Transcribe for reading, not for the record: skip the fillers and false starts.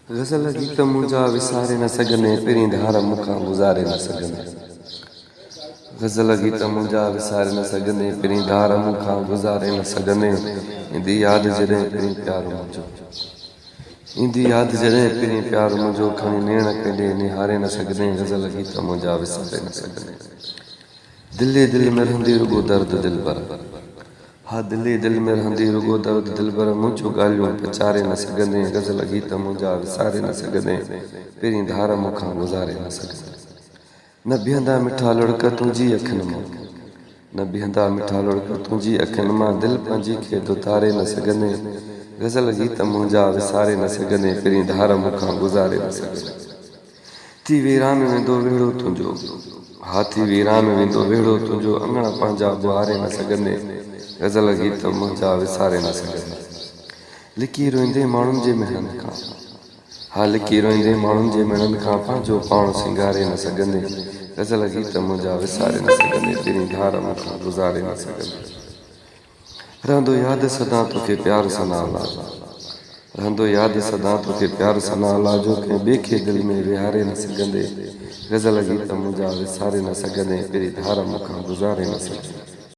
गज़ल गीत मुंहिंजा विसारे न सघंदे पहिरीं धार मूंखां गुज़ारे न सघंदे। गज़ल गीत मुंहिंजा विसारे न सघंदे पहिरीं धार मूंखां गुज़ारे न सघंदे। ईंदी यादि जॾहिं पहिरीं प्यार मुंहिंजो, ईंदी यादि जॾहिं पहिरीं प्यार मुंहिंजो खणी नेण केॾे निहारे न सघंदे। गज़ल गीत मुंहिंजा विसारे न सघंदे। दिल दिल में रहंदी रुगो दर्द दिल भर, हा दिल में रहंदी रुगो दर्द दिल भर मुंहिंजूं ॻाल्हियूं पचारे न सघंदे। गज़ल गीत मुंहिंजा विसारे न सघंदे पहिरीं धार मूंखां गुज़ारे न सघंदे। न बीहंदा मिठा लुड़क तुंहिंजी अखियुनि मां, न बीहंदा मिठा लुड़क तुंहिंजी अखियुनि मां दिलि पंहिंजी खे दुतारे न सघंदे। गज़ल गीत मुंहिंजा विसारे न सघंदे पहिरीं धार मूंखां गुज़ारे न सघंदे। थी वीरान वेंदो वेड़ो तुंहिंजो, हाथी वीरान वेंदो वेड़ो तुंहिंजो अंगण पंहिंजा ॿुहारे न सघंदे। गज़ल गीत मुंहिंजा विसारे न सघंदे। लिकी रोईंदे माण्हुनि जे मिणनि खां, हा लिकी रोईंदे माण्हुनि जे मिणनि खां पंहिंजो पाण सिंगारे न सघंदे। गज़ल गीत मुंहिंजा विसारे न सघंदे पहिरीं धार मूंखां गुज़ारे न सघंदे। रहंदो यादि सदा तोखे प्यार सना अला, रहंदो यादि सदा तोखे प्यार सना अला जो कंहिं ॿिए खे दिलि में विहारे न सघंदे। गज़ल गीत मुंहिंजा विसारे न सघंदे पहिरीं धार मूंखां गुज़ारे न सघंदे।